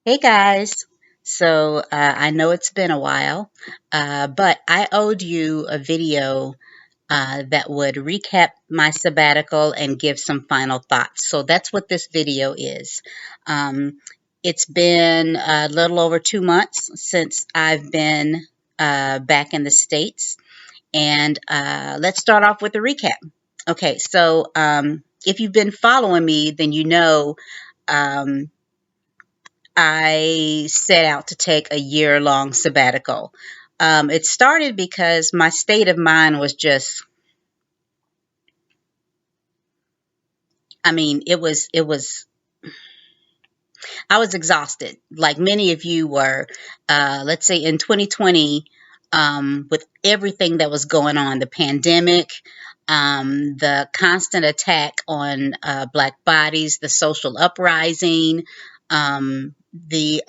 Hey guys. I know it's been a while, but I owed you a video that would recap my sabbatical and give some final thoughts. So that's what this video is. Um, it's been a little over 2 months since I've been back in the States, and let's start off with a recap. Okay, if you've been following me, then you know. Um, I set out to take a year-long sabbatical. It started because my state of mind was just, I was exhausted, like many of you were. Let's say in 2020, with everything that was going on, the pandemic, the constant attack on Black bodies, the social uprising, the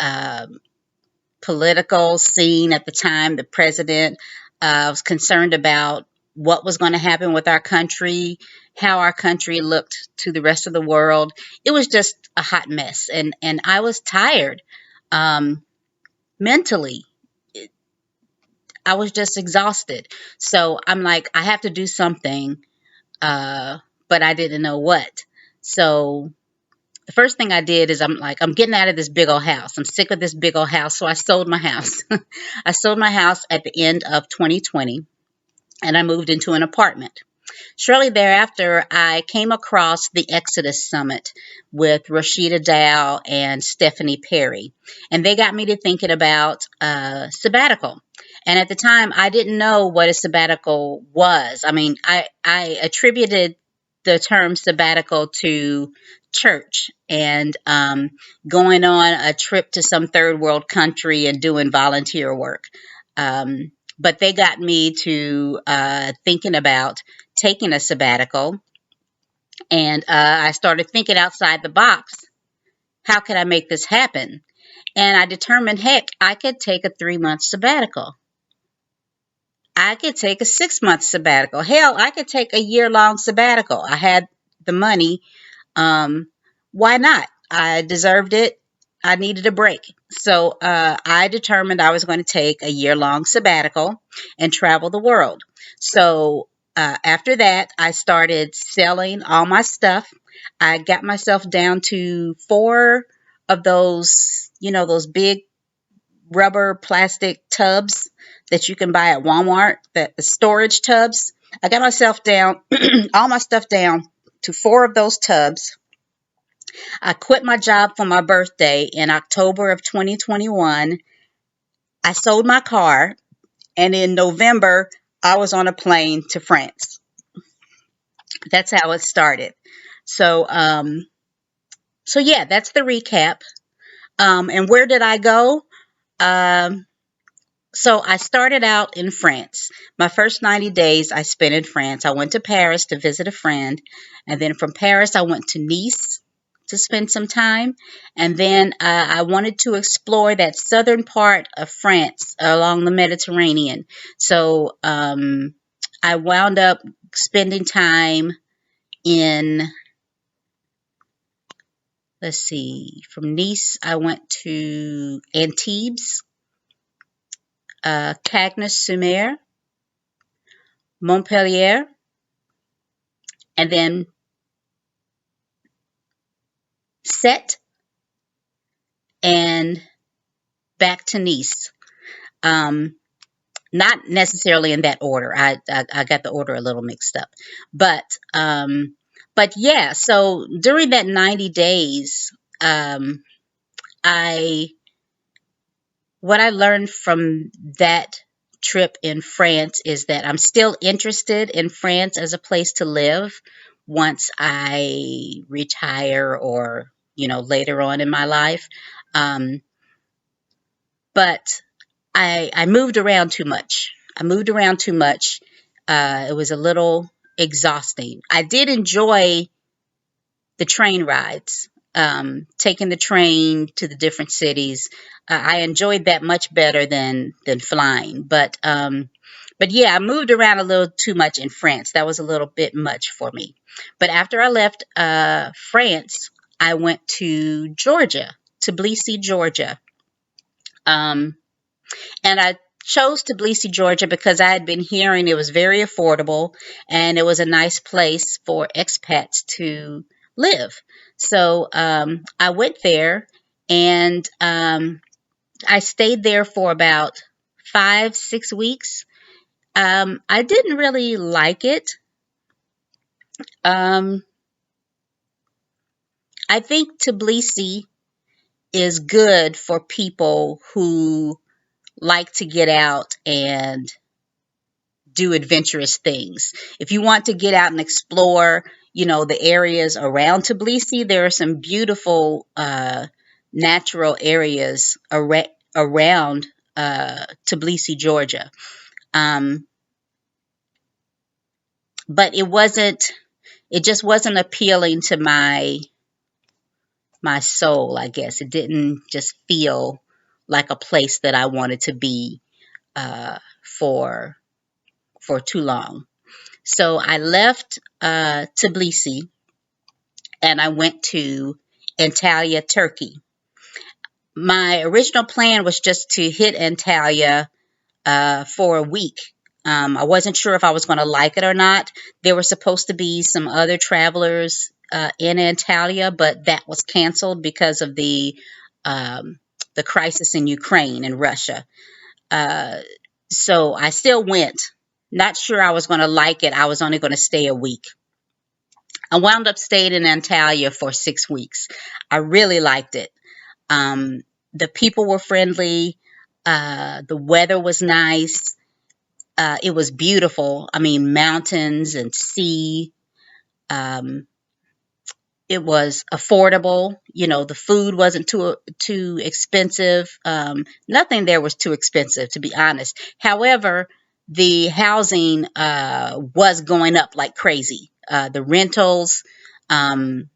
political scene at the time. The president was concerned about what was going to happen with our country, how our country looked to the rest of the world. It was just a hot mess, and I was tired mentally. I was just exhausted. So I'm like, I have to do something, uh, but I didn't know what. So the first thing I did is I'm like, I'm getting out of this big old house. I'm sick of this big old house. So I sold my house. I sold my house at the end of 2020 and I moved into an apartment. Shortly thereafter, I came across the Exodus Summit with Rashida Dow and Stephanie Perry. And they got me to thinking about sabbatical. And at the time, I didn't know what a sabbatical was. I attributed the term sabbatical to church and going on a trip to some third world country and doing volunteer work. But they got me to thinking about taking a sabbatical, and I started thinking outside the box. How could I make this happen? And I determined, heck, I could take a 3 month sabbatical. I could take a 6 month sabbatical. Hell, I could take a year-long sabbatical. I had the money. Um, why not? I deserved it. I needed a break. So I determined I was going to take a year-long sabbatical and travel the world. So after that, I started selling all my stuff. I got myself down to four of those, those big rubber plastic tubs that you can buy at Walmart, the storage tubs. I got myself down, all my stuff down to four of those tubs. I quit my job for my birthday in October of 2021. I sold my car, and in November, I was on a plane to France. That's how it started. So, yeah, that's the recap. And where did I go? Um, So I started out in France. My first 90 days I spent in France. I went to Paris to visit a friend. And then from Paris, I went to Nice to spend some time. And then I wanted to explore that southern part of France along the Mediterranean. So I wound up spending time in, let's see, from Nice, I went to Antibes, Cagnes-sur-Mer, Montpellier, and then Set and back to Nice. Um, Not necessarily in that order. I got the order a little mixed up, but yeah. So during that 90 days, um, I what I learned from that trip in France is that I'm still interested in France as a place to live once I retire or later on in my life. Um, but I moved around too much. I moved around too much. It was a little exhausting. I did enjoy the train rides, taking the train to the different cities. I enjoyed that much better than flying. But yeah, I moved around a little too much in France. That was a little bit much for me. But after I left France, I went to Georgia. Tbilisi, Georgia. Um, and I chose Tbilisi, Georgia because I had been hearing it was very affordable and it was a nice place for expats to live. So I went there and I stayed there for about 5, 6 weeks. I didn't really like it. Um, I think Tbilisi is good for people who like to get out and do adventurous things. If you want to get out and explore, the areas around Tbilisi, there are some beautiful natural areas around Tbilisi, Georgia. Um, but it just wasn't appealing to my soul, I guess. It didn't just feel like a place that I wanted to be for too long. So I left Tbilisi and I went to Antalya, Turkey. My original plan was just to hit Antalya for a week. I wasn't sure if I was going to like it or not. There were supposed to be some other travelers in Antalya, but that was canceled because of the crisis in Ukraine and Russia. Uh, so I still went. Not sure I was going to like it. I was only going to stay a week. I wound up staying in Antalya for 6 weeks. I really liked it. Um, the people were friendly. The weather was nice. It was beautiful. I mean, mountains and sea. Um, it was affordable. The food wasn't too expensive. Nothing there was too expensive, to be honest. However, the housing was going up like crazy. The rentals and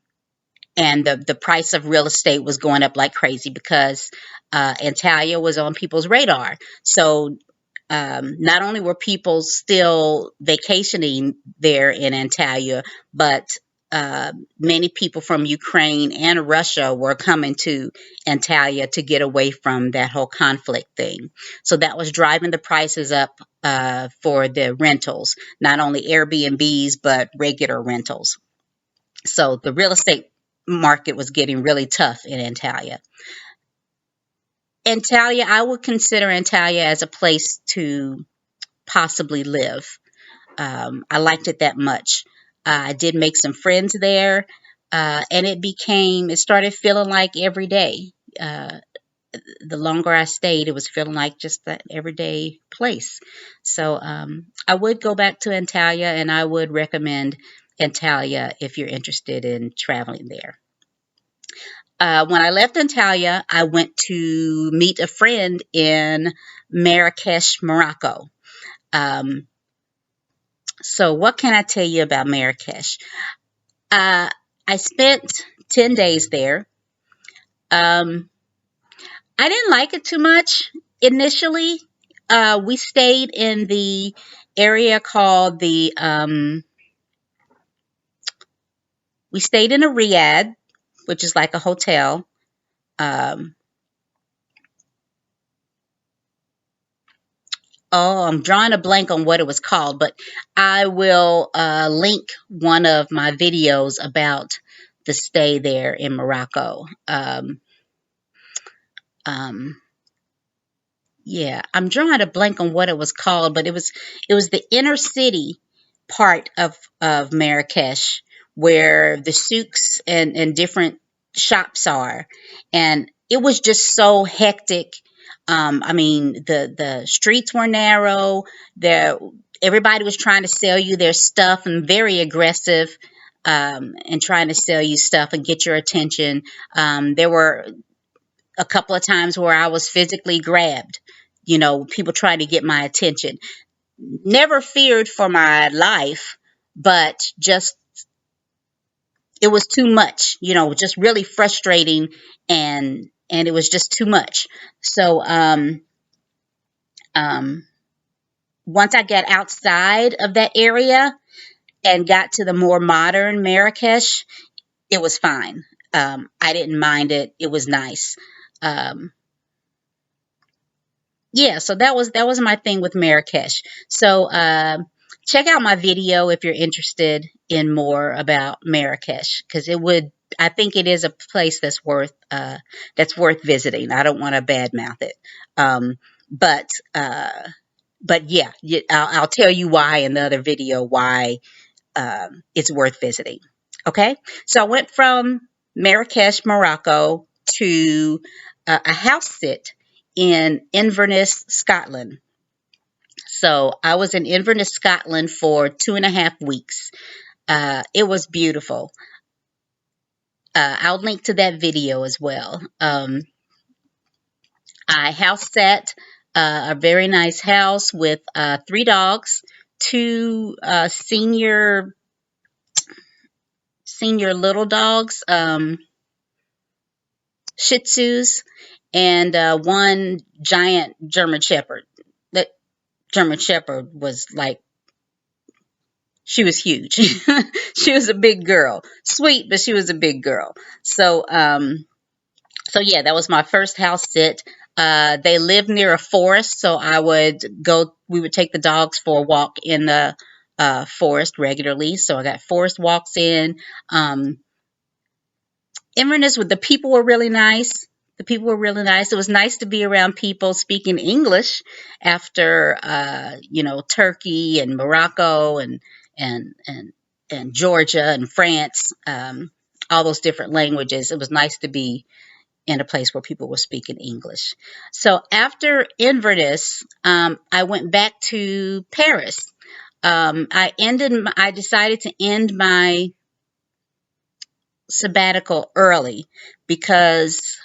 the price of real estate was going up like crazy because Antalya was on people's radar. So not only were people still vacationing there in Antalya, but many people from Ukraine and Russia were coming to Antalya to get away from that whole conflict thing. So that was driving the prices up for the rentals, not only Airbnbs, but regular rentals. So the real estate market was getting really tough in Antalya. Antalya, I would consider Antalya as a place to possibly live. I liked it that much. I did make some friends there, and it started feeling like every day. The longer I stayed, it was feeling like just that everyday place. So I would go back to Antalya, and I would recommend Antalya if you're interested in traveling there. When I left Antalya, I went to meet a friend in Marrakesh, Morocco. Um, so, what can I tell you about Marrakesh? Uh, I spent 10 days there. Um, I didn't like it too much initially. We stayed in the area called we stayed in a riad, which is like a hotel. Um, Oh, I'm drawing a blank on what it was called, but I will link one of my videos about the stay there in Morocco. Um, yeah, I'm drawing a blank on what it was called, but it was the inner city part of Marrakesh where the souks and different shops are, and it was just so hectic. I mean, the streets were narrow. There, everybody was trying to sell you their stuff and very aggressive. And trying to sell you stuff and get your attention. There were a couple of times where I was physically grabbed, people trying to get my attention. Never feared for my life, but just it was too much, just really frustrating and it was just too much. So um once I got outside of that area and got to the more modern Marrakesh, it was fine. I didn't mind it. It was nice. Um, yeah, so that was my thing with Marrakesh. So check out my video if you're interested in more about Marrakesh, because it would. I think it is a place that's worth visiting. I don't want to badmouth it, um, but yeah, I'll tell you why in the other video why it's worth visiting. Okay, so I went from Marrakesh, Morocco, to a house sit in Inverness, Scotland. So I was in Inverness, Scotland for 2.5 weeks. It was beautiful. I'll link to that video as well. I house sat a very nice house with 3 dogs, two senior little dogs, Shih Tzus, and one giant German Shepherd. That German Shepherd was like, she was huge. She was a big girl, sweet, but she was a big girl. So yeah, that was my first house sit. They lived near a forest, so we would take the dogs for a walk in the forest regularly. So I got forest walks in. Inverness, with the people were really nice. The people were really nice. It was nice to be around people speaking English after, Turkey and Morocco and and and Georgia and France, all those different languages. It was nice to be in a place where people were speaking English. So after Inverness, I went back to Paris. I decided to end my sabbatical early because,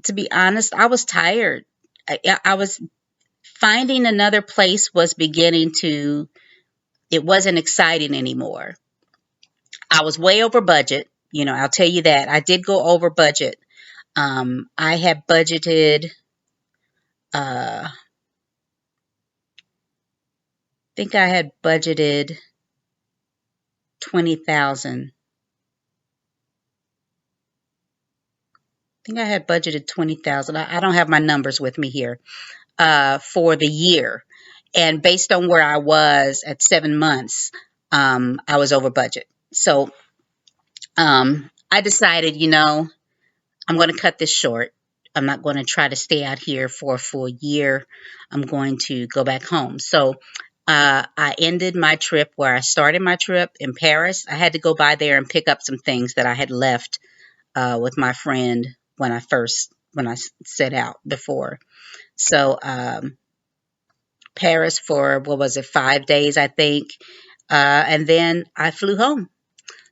to be honest, I was tired. I was finding another place was beginning to, it wasn't exciting anymore. I was way over budget. I'll tell you that. I did go over budget. I had budgeted, I think I had budgeted 20,000. I think I had budgeted 20,000. I don't have my numbers with me here, for the year. And based on where I was at 7 months, I was over budget. So I decided, I'm going to cut this short. I'm not going to try to stay out here for a full year. I'm going to go back home. So I ended my trip where I started my trip in Paris. I had to go by there and pick up some things that I had left with my friend when I set out before. So Paris for, what was it, 5 days, I think. And then I flew home.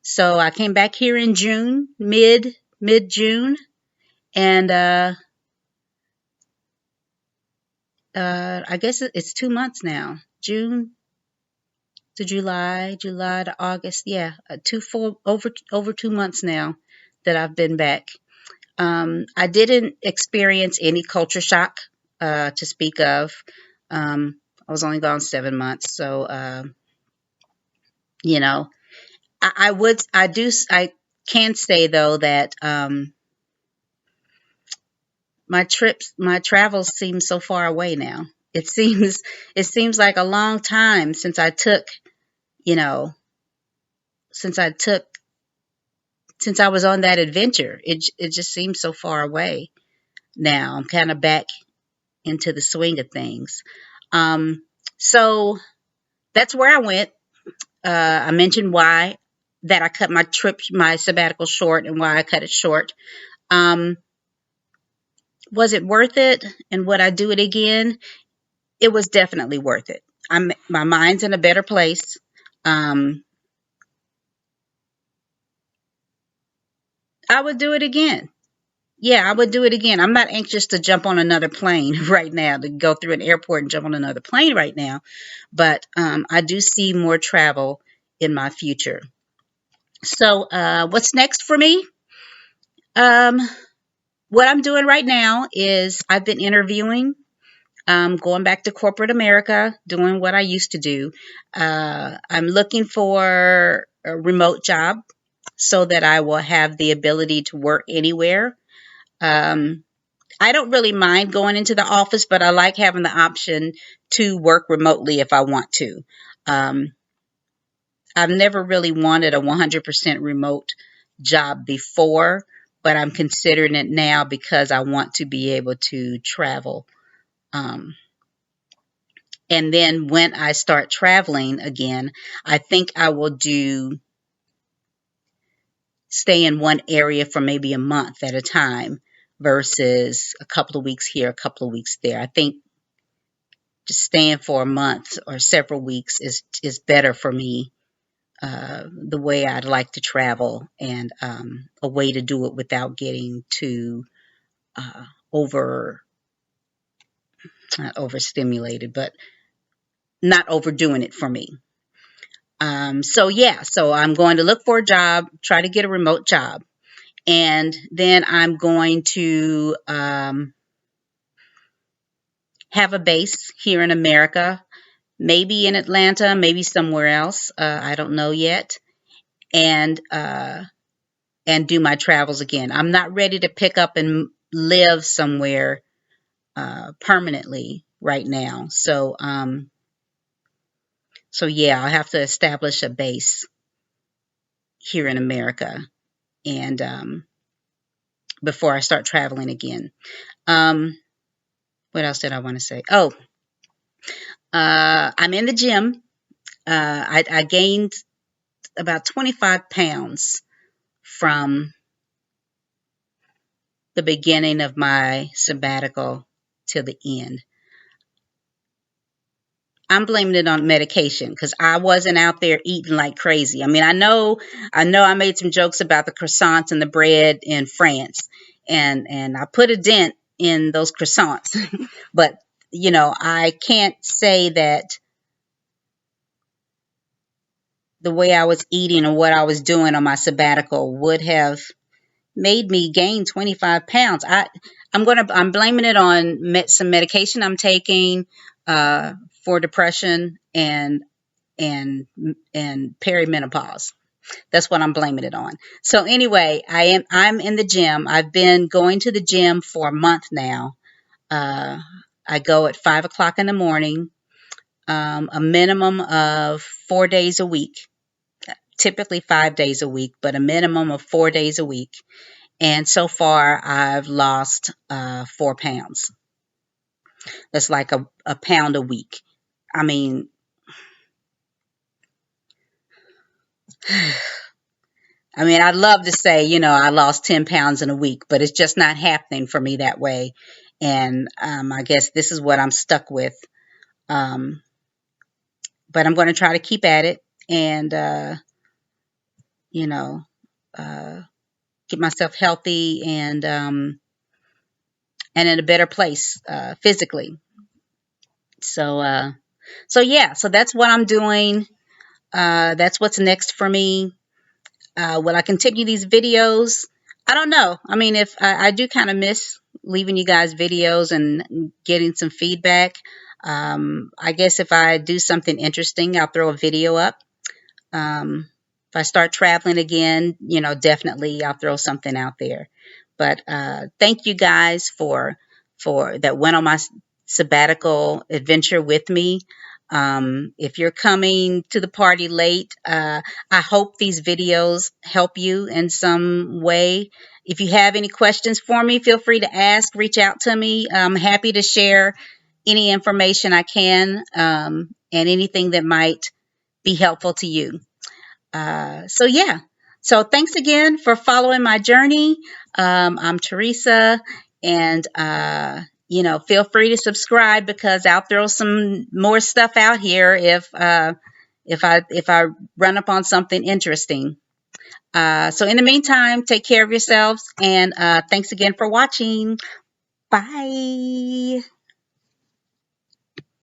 So I came back here in June, mid June, and I guess it's 2 months now. June to July, July to August. Yeah, over 2 months now that I've been back. I didn't experience any culture shock to speak of. I was only gone 7 months, so you know, I can say though that my travels seem so far away now. It seems it seems like a long time you know, since I took since I was on that adventure. It just seems so far away now. I'm kind of back into the swing of things. Um, so that's where I went. I mentioned why that I cut my sabbatical short, and why I cut it short. Um, was it worth it? And would I do it again? It was definitely worth it. My mind's in a better place. Um, I would do it again. Yeah, I would do it again. I'm not anxious to jump on another plane right now, to go through an airport and jump on another plane right now. But I do see more travel in my future. So, what's next for me? Um, what I'm doing right now is I've been interviewing, going back to corporate America, doing what I used to do. I'm looking for a remote job. so that I will have the ability to work anywhere. Um, I don't really mind going into the office, but I like having the option to work remotely if I want to. Um, I've never really wanted a 100% remote job before, but I'm considering it now because I want to be able to travel. Um, and then when I start traveling again, I think I will stay in one area for maybe a month at a time versus a couple of weeks here, a couple of weeks there. I think just staying for a month or several weeks is better for me, the way I'd like to travel, and a way to do it without getting too uh, over not overstimulated, but not overdoing it for me. So yeah, so I'm going to look for a job, try to get a remote job, and then I'm going to have a base here in America, maybe in Atlanta, maybe somewhere else. I don't know yet, and do my travels again. I'm not ready to pick up and live somewhere permanently right now. So yeah, I'll have to establish a base here in America, and before I start traveling again. Um, what else did I want to say? Oh, I'm in the gym. I gained about 25 pounds from the beginning of my sabbatical till the end. I'm blaming it on medication because I wasn't out there eating like crazy. I mean, I made some jokes about the croissants and the bread in France, and I put a dent in those croissants. But I can't say that the way I was eating or what I was doing on my sabbatical would have made me gain 25 pounds. I'm blaming it on some medication I'm taking for depression and and perimenopause. That's what I'm blaming it on. So anyway, I'm in the gym. I've been going to the gym for a month now. Uh, I go at 5 o'clock in the morning, a minimum of 4 days a week, typically 5 days a week, but a minimum of 4 days a week. And so far, I've lost 4 pounds. That's like a pound a week. I mean, I'd love to say, I lost 10 pounds in a week, but it's just not happening for me that way. And I guess this is what I'm stuck with. Um, but I'm going to try to keep at it and, you know, uh, get myself healthy and in a better place physically. So yeah, so that's what I'm doing. That's what's next for me. Will I continue these videos? I don't know. I mean, if I do kind of miss leaving you guys videos and getting some feedback. I guess if I do something interesting, I'll throw a video up. If I start traveling again, definitely I'll throw something out there. But thank you guys for that went on my sabbatical adventure with me. If you're coming to the party late, I hope these videos help you in some way. If you have any questions for me, feel free to ask, reach out to me. I'm happy to share any information I can, and anything that might be helpful to you. So yeah. So thanks again for following my journey. I'm Teresa, and feel free to subscribe because I'll throw some more stuff out here if I run upon something interesting. So in the meantime, take care of yourselves, and thanks again for watching. Bye.